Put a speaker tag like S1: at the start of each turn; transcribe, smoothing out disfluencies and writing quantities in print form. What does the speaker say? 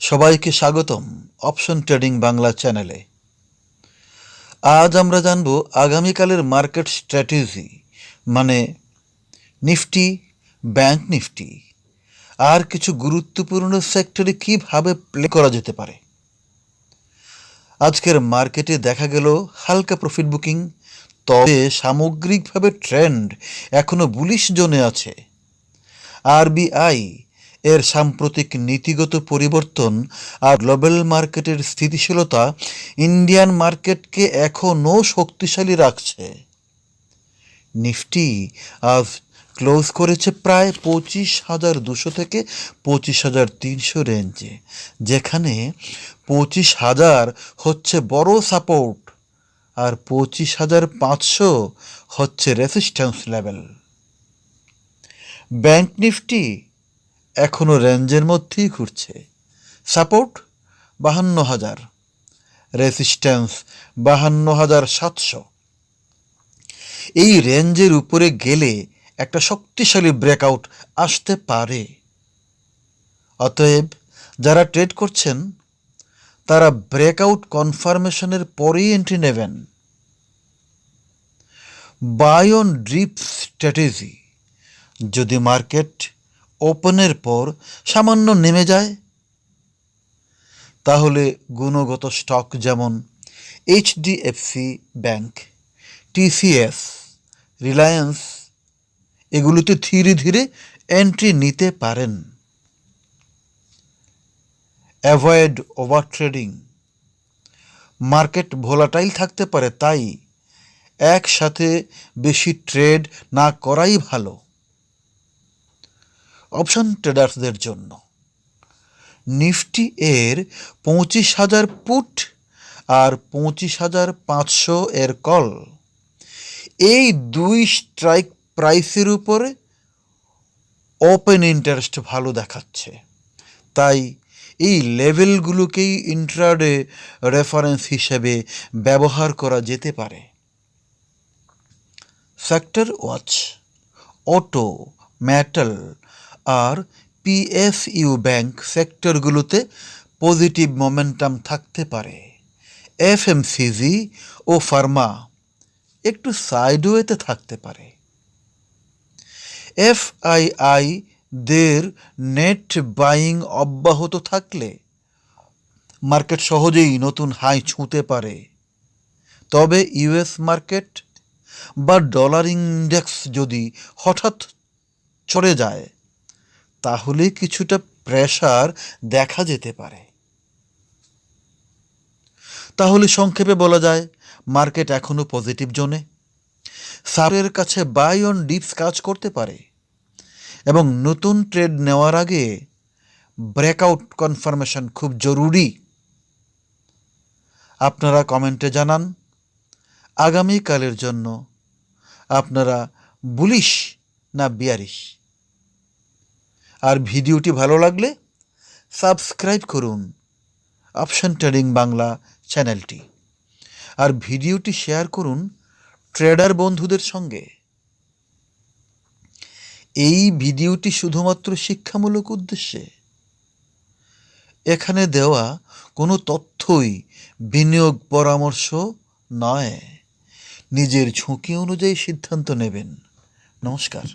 S1: সবাইকে স্বাগতম option trading Bangla চ্যানেলে। আজ আমরা জানব আগামীকালের মার্কেট স্ট্র্যাটেজি, মানে নিফটি, ব্যাংক নিফটি আর কিছু গুরুত্বপূর্ণ সেক্টরে কিভাবে প্লে করা যেতে পারে। আজকের মার্কেটে দেখা গেল হালকা প্রফিট বুকিং, তবে সামগ্রিকভাবে ট্রেন্ড এখনো বুলিশ জোনে আছে। আরবিআই এর সাম্প্রতিক নীতিগত পরিবর্তন আর গ্লোবাল মার্কেটের স্থিতিশীলতা ইন্ডিয়ান মার্কেটকে এখনও শক্তিশালী রাখছে। নিফটি আজ ক্লোজ করেছে প্রায় 25,200 থেকে 25,300 রেঞ্জে, যেখানে 25,000 হচ্ছে বড় সাপোর্ট আর 25,500 হচ্ছে রেসিস্ট্যান্স লেভেল। ব্যাংক নিফটি এখনও রেঞ্জের মধ্যেই ঘুরছে। Support 52,000, resistance 52,700। এই রেঞ্জের উপরে গেলে একটা শক্তিশালী ব্রেকআউট আসতে পারে। অতএব যারা ট্রেড করছেন তারা ব্রেকআউট কনফার্মেশনের পরেই এন্ট্রি নেবেন। বাই অন ড্রিপ স্ট্র্যাটেজি, যদি মার্কেট ওপেনের পর সামান্য নেমে যায় তাহলে গুণগত স্টক যেমন এইচডিএফসি ব্যাংক, টিসিএস, রিলায়েন্স এগুলোতে ধীরে ধীরে এন্ট্রি নিতে পারেন। Avoid over trading, market volatile থাকতে পারে, তাই একসাথে বেশি ট্রেড না করাই ভালো। অপশন ট্রেডার্সদের জন্য নিফটি এর 25,000 পুট আর 25,500 এর কল, এই দুই স্ট্রাইক প্রাইসের উপরে ওপেন ইন্টারেস্ট ভালো দেখাচ্ছে, তাই এই লেভেলগুলোকেই ইন্ট্রাডে রেফারেন্স হিসেবে ব্যবহার করা যেতে পারে। সেক্টর ওয়াচ, অটো, মেটাল আর পিএসইউ ব্যাংক সেক্টরগুলোতে পজিটিভ মোমেন্টাম থাকতে পারে। এফএমসিজি ও ফার্মা একটু সাইডওয়েতে থাকতে পারে। এফআইআই দের নেট বাইং অব্যাহত থাকলে মার্কেট সহজেই নতুন হাই ছুঁতে পারে। তবে ইউএস মার্কেট বা ডলার ইন্ডেক্স যদি হঠাৎ চড়ে যায় তাহলে কিছুটা প্রেসার দেখা যেতে পারে। তাহলে সংক্ষেপে বলা যায় মার্কেট এখনো পজিটিভ জোনে। সারের কাছে বাই অন ডিপস কাজ করতে পারে এবং নতুন ট্রেড নেওয়ার আগে ব্রেকআউট কনফার্মেশন খুব জরুরি। আপনারা কমেন্টে জানান আগামীকালের জন্য আপনারা বুলিশ না বিয়ারিশ। আর ভিডিওটি ভালো লাগলে সাবস্ক্রাইব করুন অপশন ট্রেডিং বাংলা চ্যানেলটি, আর ভিডিওটি শেয়ার করুন ট্রেডার বন্ধুদের সঙ্গে। এই ভিডিওটি শুধুমাত্র শিক্ষামূলক উদ্দেশ্যে, এখানে দেওয়া কোনো তথ্যই বিনিয়োগ পরামর্শ নয়। নিজের ঝুঁকি অনুযায়ী সিদ্ধান্ত নেবেন। নমস্কার।